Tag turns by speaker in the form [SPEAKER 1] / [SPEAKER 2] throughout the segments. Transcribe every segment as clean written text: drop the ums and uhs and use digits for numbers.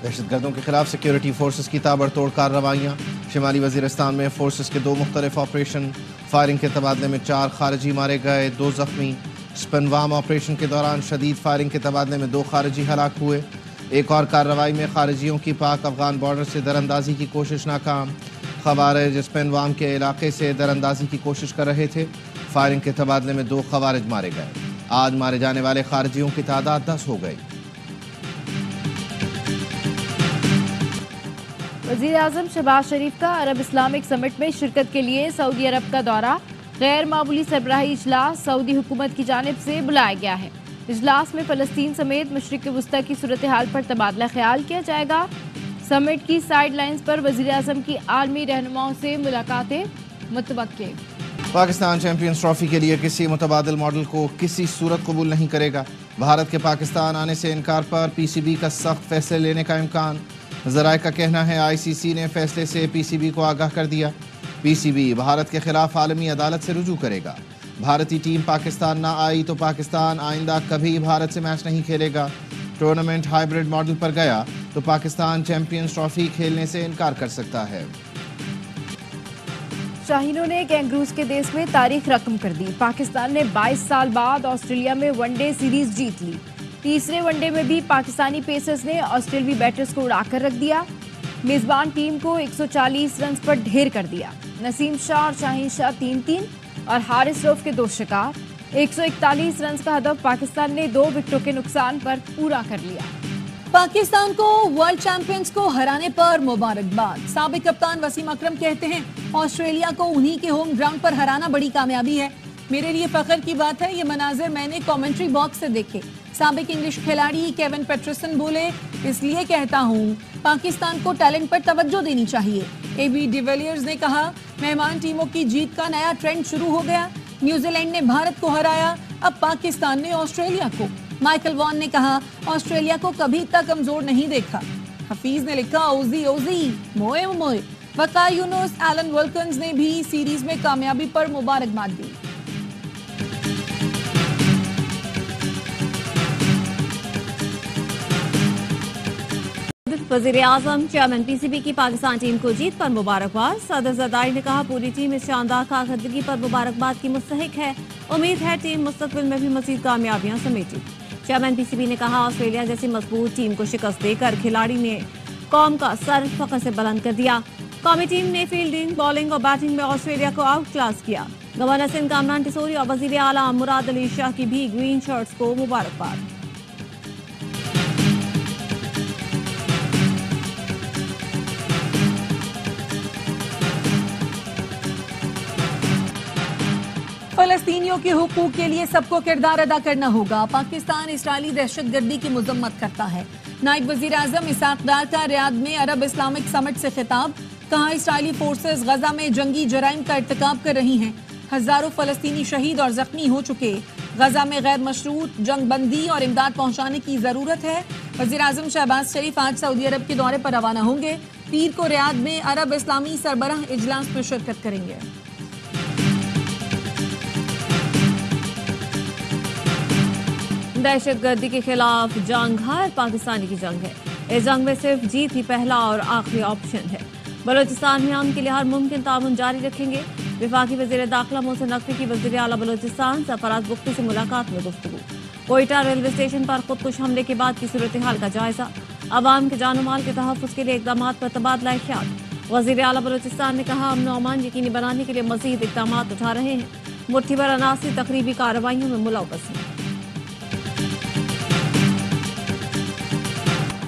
[SPEAKER 1] دہشت گردوں کے خلاف سیکیورٹی فورسز کی تابڑتوڑ کارروائیاں، شمالی وزیرستان میں فورسز کے 2 مختلف آپریشن، فائرنگ کے تبادلے میں 4 خارجی مارے گئے، 2 زخمی۔ سپنوام آپریشن کے دوران شدید فائرنگ کے تبادلے میں 2 خارجی ہلاک ہوئے۔ ایک اور کارروائی میں خارجیوں کی پاک افغان بارڈر سے دراندازی کی کوشش ناکام۔ خوارج سپنوام کے علاقے سے دراندازی کی کوشش کر رہے تھے۔ فائرنگ کے تبادلے میں 2 خوارج مارے گئے۔ آج مارے جانے والے خارجیوں کی تعداد 10 ہو گئی۔
[SPEAKER 2] وزیر اعظم شہباز شریف کا عرب اسلامک سمٹ میں شرکت کے لیے سعودی عرب کا دورہ، غیر معمولی سربراہی اجلاس سعودی حکومت کی جانب سے بلایا گیا ہے۔ اجلاس میں فلسطین سمیت مشرق وسطی کی صورتحال پر تبادلہ خیال کیا جائے گا۔ سمٹ کی سائیڈ لائنز پر وزیر اعظم کی عالمی رہنماؤں سے ملاقاتیں متوقع۔
[SPEAKER 1] پاکستان چیمپئنز ٹرافی کے لیے کسی متبادل ماڈل کو کسی صورت قبول نہیں کرے گا۔ بھارت کے پاکستان آنے سے انکار پر پی سی بی کا سخت فیصلے لینے کا امکان۔ ذرائع کا کہنا ہے آئی سی سی نے فیصلے سے پی سی بی کو آگاہ کر دیا۔ پی سی بی بھارت کے خلاف عالمی عدالت سے رجوع کرے گا۔ بھارتی ٹیم پاکستان نہ آئی تو پاکستان آئندہ کبھی بھارت سے میچ نہیں کھیلے گا۔ ٹورنامنٹ ہائیبرڈ ماڈل پر گیا تو پاکستان چیمپئنز ٹرافی کھیلنے سے انکار کر سکتا ہے۔
[SPEAKER 2] شاہینوں نے کینگروز کے دیس میں تاریخ رقم کر دی۔ پاکستان نے 22 سال بعد آسٹریلیا میں ون ڈے سیریز جیت لی۔ تیسرے ون ڈے میں بھی پاکستانی پیسرز نے آسٹریلوی بیٹرز کو اڑا کر رکھ دیا۔ میزبان ٹیم کو 140 رنز پر ڈھیر کر دیا۔ نسیم شاہ اور شاہین شاہ 3-3 اور حارث روف کے 2 شکار۔ 141 رنز کا ہدف پاکستان نے 2 وکٹوں کے نقصان پر پورا کر لیا۔
[SPEAKER 3] پاکستان کو ورلڈ چیمپئنز کو ہرانے پر مبارکباد۔ سابق کپتان وسیم اکرم کہتے ہیں آسٹریلیا کو انہی کے ہوم گراؤنڈ پر ہرانا بڑی کامیابی ہے۔ میرے لیے فخر کی بات ہے، یہ مناظر میں نے کامنٹری باکس سے دیکھے۔ سابق انگلش کھلاڑی کیون پیٹرسن بولے، اس لیے کہتا ہوں پاکستان کو ٹیلنٹ پر توجہ دینی چاہیے۔ اے بی ڈی ویلیئرز نے کہا مہمان ٹیموں کی جیت کا نیا ٹرینڈ شروع ہو گیا۔ نیوزی لینڈ نے بھارت کو ہرایا، اب پاکستان نے آسٹریلیا کو۔ مائیکل وان نے کہا آسٹریلیا کو کبھی اتنا کمزور نہیں دیکھا۔ حفیظ نے لکھا اوزی اوزی موئے موئے۔ وقار یونس، ایلن ولکنز نے بھی سیریز میں کامیابی پر مبارکباد دی۔
[SPEAKER 4] وزیر اعظم چیئرمین پی سی بی کی پاکستان ٹیم کو جیت پر مبارکباد۔ صدر زرداری نے کہا پوری ٹیم اس شاندار کارکردگی پر مبارکباد کی مستحق ہے، امید ہے ٹیم مستقبل میں بھی مزید کامیابیاں سمیٹے۔ چیئرمین پی سی بی نے کہا آسٹریلیا جیسی مضبوط ٹیم کو شکست دے کر کھلاڑی نے قوم کا سر فخر سے بلند کر دیا۔ قومی ٹیم نے فیلڈنگ، بالنگ اور بیٹنگ میں آسٹریلیا کو آؤٹ کلاس کیا۔ گورنر سندھ کامران ٹیسوری اور وزیر اعلیٰ مراد علی شاہ کی بھی گرین شرٹس کو مبارکباد۔
[SPEAKER 3] فلسطینیوں کے حقوق کے لیے سب کو کردار ادا کرنا ہوگا۔ پاکستان اسرائیلی دہشت گردی کی مذمت کرتا ہے۔ نائب وزیر اعظم اسحاق ڈار کا ریاض میں عرب اسلامک سمٹ سے خطاب، کہا اسرائیلی فورسز غزہ میں جنگی جرائم کا ارتکاب کر رہی ہیں، ہزاروں فلسطینی شہید اور زخمی ہو چکے، غزہ میں غیر مشروط جنگ بندی اور امداد پہنچانے کی ضرورت ہے۔ وزیر اعظم شہباز شریف آج سعودی عرب کے دورے پر روانہ ہوں گے، پیر کو ریاض میں عرب اسلامی سربراہ اجلاس میں شرکت کریں گے۔
[SPEAKER 4] دہشت گردی کے خلاف جنگ ہر پاکستانی کی جنگ ہے۔ اس جنگ میں صرف جیت ہی پہلا اور آخری آپشن ہے۔ بلوچستان میں ہم کے لیے ہر ممکن تعاون جاری رکھیں گے۔ وفاقی وزیر داخلہ محسن نقوی کی وزیر اعلیٰ بلوچستان سرفراز بگٹی سے ملاقات میں گفتگو۔ کوئٹہ ریلوے اسٹیشن پر خودکش حملے کے بعد کی صورتحال کا جائزہ، عوام کے جان و مال کے تحفظ کے لیے اقدامات پر تبادلہ خیال۔ وزیر اعلیٰ بلوچستان نے کہا امن و امان یقینی بنانے کے لیے مزید اقدامات اٹھا رہے ہیں۔ مٹھی بھر عناصر تقریبی کارروائیوں میں ملوث ہیں۔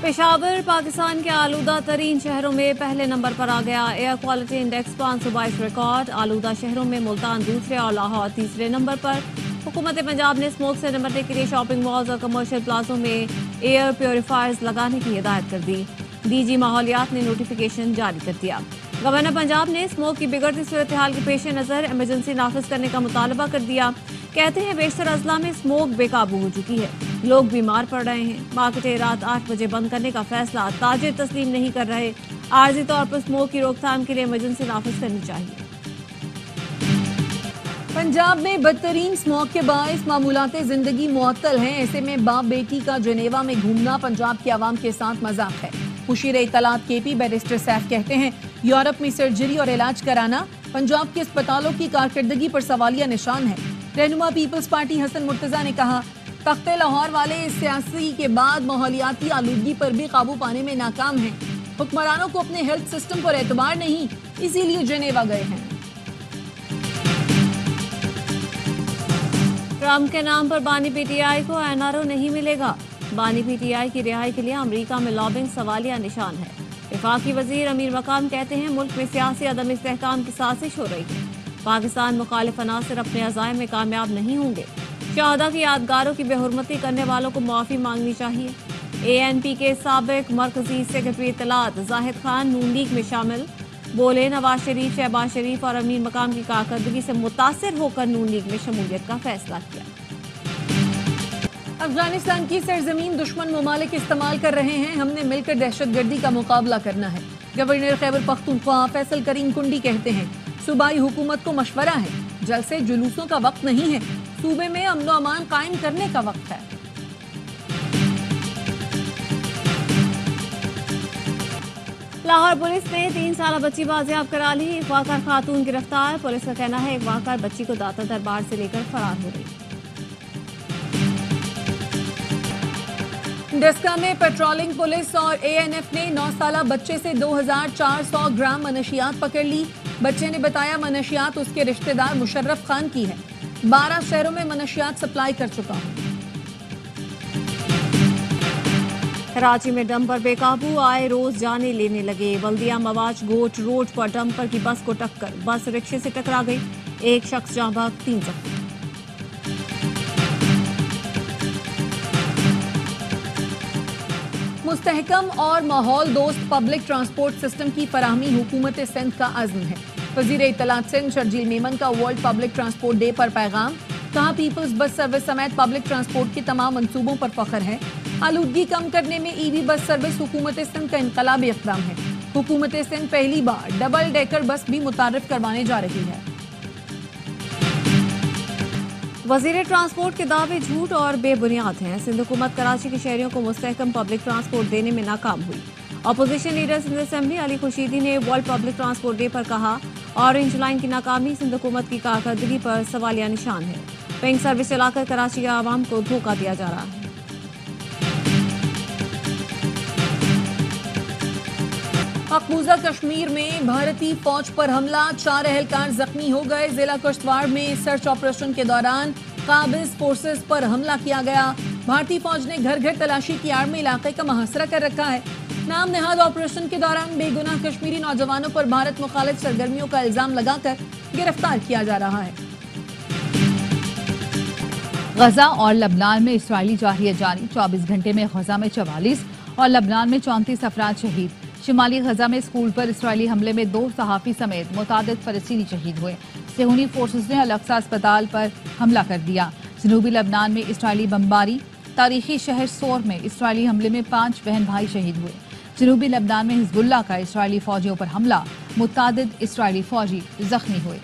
[SPEAKER 4] پشاور پاکستان کے آلودہ ترین شہروں میں پہلے نمبر پر آ گیا۔ Air quality index 522 record. آلودہ شہروں میں ملتان دوسرے اور لاہور تیسرے نمبر پر۔ حکومت پنجاب نے اسموک سے نمٹنے کے لیے شاپنگ مالز اور کمرشل پلازوں میں ایئر پیوریفائرز لگانے کی ہدایت کر دی۔ ڈی جی ماحولیات نے نوٹیفیکیشن جاری کر دیا۔ گورنر پنجاب نے اسموک کی بگڑتی صورتحال کے پیش نظر ایمرجنسی نافذ کرنے کا مطالبہ کر دیا۔ کہتے ہیں بیشتر اضلاع میں اسموک بے قابو ہو چکی ہے، لوگ بیمار پڑ رہے ہیں۔ مارکیٹیں رات 8 بجے بند کرنے کا فیصلہ تاجر تسلیم نہیں کر رہے۔ عارضی طور پر اسموک کی روک تھام کے لیے ایمرجنسی نافذ کرنی چاہیے۔
[SPEAKER 3] پنجاب میں بدترین اسموک کے باعث معمولات زندگی معطل ہیں، ایسے میں باپ بیٹی کا جنیوا میں گھومنا پنجاب کی عوام کے ساتھ مذاق ہے۔ مشیر اطلاعات کے پی بیرسٹر سیف کہتے ہیں یورپ میں سرجری اور علاج کرانا پنجاب کے اسپتالوں کی کارکردگی پر سوالیہ نشان ہے۔ رہنما پیپلز پارٹی حسن مرتضیٰ نے کہا تخت لاہور والے اس سیاسی کے بعد ماحولیاتی آلودگی پر بھی قابو پانے میں ناکام ہیں۔ حکمرانوں کو اپنے ہیلتھ سسٹم پر اعتبار نہیں، اسی لیے جنیوا گئے ہیں۔
[SPEAKER 4] ٹرمپ کے نام پر بانی پی ٹی آئی کو NRO نہیں ملے گا۔ بانی پی ٹی آئی کی رہائی کے لیے امریکہ میں لابنگ سوالیہ نشان ہے۔ وفاقی وزیر امیر مقام کہتے ہیں ملک میں سیاسی عدم استحکام کی سازش ہو رہی ہے۔ پاکستان مخالف عناصر اپنے عزائم میں کامیاب نہیں ہوں گے۔ شہداء کی یادگاروں کی بے حرمتی کرنے والوں کو معافی مانگنی چاہیے۔ ANP کے سابق مرکزی سیکرٹری اطلاعات زاہد خان نون لیگ میں شامل، بولے نواز شریف، شہباز شریف اور امیر مقام کی کارکردگی سے متاثر ہو کر نون لیگ میں شمولیت کا فیصلہ کیا۔
[SPEAKER 3] افغانستان کی سرزمین دشمن ممالک استعمال کر رہے ہیں، ہم نے مل کر دہشت گردی کا مقابلہ کرنا ہے۔ گورنر خیبر پختونخوا فیصل کریم کنڈی کہتے ہیں صوبائی حکومت کو مشورہ ہے، جلسے جلوسوں کا وقت نہیں ہے، صوبے میں امن و امان قائم کرنے کا وقت ہے۔
[SPEAKER 4] لاہور پولیس نے 3 سالہ بچی بازیاب کرا لی، اغوا کار خاتون گرفتار، پولیس کا کہنا ہے اغوا کار بچی کو داتا دربار سے لے کر فرار ہو رہی۔
[SPEAKER 3] ڈسکا میں پیٹرولنگ پولیس اور ANF نے 9 سالہ بچے سے 2400 گرام منشیات پکڑ لی۔ بچے نے بتایا منشیات اس کے رشتہ دار مشرف خان کی ہے۔ 12 شہروں میں منشیات سپلائی کر چکا ہوں۔
[SPEAKER 4] کراچی میں ڈمپر بے قابو، آئے روز جانے لینے لگے۔ بلدیہ مواج گوٹ روڈ پر ڈمپر کی بس کو ٹکر، بس رکشے سے ٹکرا گئی، ایک شخص جاں بحق، 3 زخمی۔
[SPEAKER 3] مستحکم اور ماحول دوست پبلک ٹرانسپورٹ سسٹم کی فراہمی حکومت سندھ کا عزم ہے۔ وزیر اطلاعات سندھ شرجیل میمن کا ورلڈ پبلک ٹرانسپورٹ ڈے پر پیغام، کہا پیپلز بس سروس سمیت پبلک ٹرانسپورٹ کے تمام منصوبوں پر فخر ہے۔ آلودگی کم کرنے میں EV بس سروس حکومت سندھ کا انقلابی اقدام ہے۔ حکومت سندھ پہلی بار ڈبل ڈیکر بس بھی متعارف کروانے جا رہی ہے۔
[SPEAKER 4] وزیر ٹرانسپورٹ کے دعوے جھوٹ اور بے بنیاد ہیں۔ سندھ حکومت کراچی کے شہریوں کو مستحکم پبلک ٹرانسپورٹ دینے میں ناکام ہوئی۔ اپوزیشن لیڈر سندھ اسمبلی علی خورشیدی نے ورلڈ پبلک ٹرانسپورٹ ڈے پر کہا اورنج لائن کی ناکامی سندھ حکومت کی کارکردگی پر سوالیہ نشان ہے۔ پنک سروس چلا کر کراچی کے عوام کو دھوکہ دیا جا رہا ہے۔
[SPEAKER 3] مقبوضہ کشمیر میں بھارتی فوج پر حملہ، 4 اہلکار زخمی ہو گئے۔ ضلع کشتواڑ میں سرچ آپریشن کے دوران قابض فورسز پر حملہ کیا گیا۔ بھارتی فوج نے گھر گھر تلاشی کی آڑ میں علاقے کا محاصرہ کر رکھا ہے۔ نام نہاد آپریشن کے دوران بے گناہ کشمیری نوجوانوں پر بھارت مخالف سرگرمیوں کا الزام لگا کر گرفتار کیا جا رہا ہے۔
[SPEAKER 5] غزہ اور لبنان میں اسرائیلی جارحیت جاری، 24 گھنٹے میں غزہ میں 44 اور لبنان میں 34 افراد شہید۔ شمالی غزہ میں اسکول پر اسرائیلی حملے میں 2 صحافی سمیت متعدد فلسطینی شہید ہوئے۔ صہیونی فورسز نے الاقصی اسپتال پر حملہ کر دیا۔ جنوبی لبنان میں اسرائیلی بمباری، تاریخی شہر سور میں اسرائیلی حملے میں 5 بہن بھائی شہید ہوئے۔ جنوبی لبنان میں حزب اللہ کا اسرائیلی فوجیوں پر حملہ، متعدد اسرائیلی فوجی زخمی ہوئے۔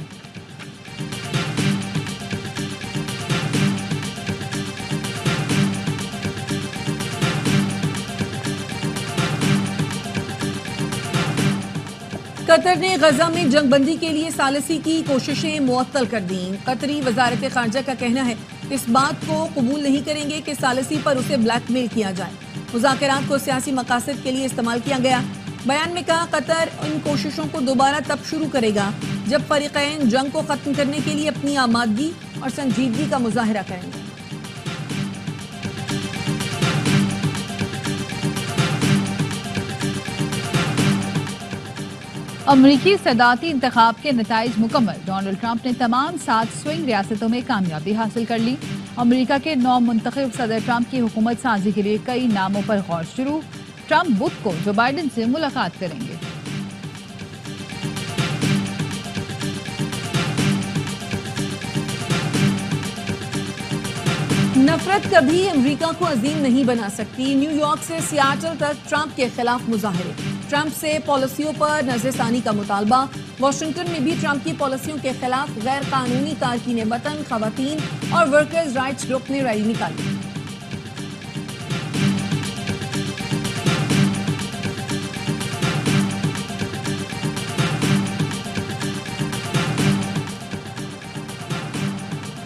[SPEAKER 3] قطر نے غزہ میں جنگ بندی کے لیے ثالثی کی کوششیں معطل کر دیں۔ قطری وزارت خارجہ کا کہنا ہے اس بات کو قبول نہیں کریں گے کہ ثالثی پر اسے بلیک میل کیا جائے۔ مذاکرات کو سیاسی مقاصد کے لیے استعمال کیا گیا۔ بیان میں کہا قطر ان کوششوں کو دوبارہ تب شروع کرے گا جب فریقین جنگ کو ختم کرنے کے لیے اپنی آمادگی اور سنجیدگی کا مظاہرہ کریں گے۔
[SPEAKER 5] امریکی صدارتی انتخاب کے نتائج مکمل، ڈونلڈ ٹرمپ نے تمام 7 سوئنگ ریاستوں میں کامیابی حاصل کر لی۔ امریکہ کے نو منتخب صدر ٹرمپ کی حکومت سازی کے لیے کئی ناموں پر غور شروع۔ ٹرمپ بدھ کو جو بائیڈن سے ملاقات کریں گے۔
[SPEAKER 3] نفرت کبھی امریکہ کو عظیم نہیں بنا سکتی، نیو یارک سے سیاٹل تک ٹرمپ کے خلاف مظاہرے، ٹرمپ سے پالیسیوں پر نظر ثانی کا مطالبہ۔ واشنگٹن میں بھی ٹرمپ کی پالیسیوں کے خلاف غیر قانونی تارکین وطن، خواتین اور ورکرز رائٹس گروپ نے ریلی نکالی۔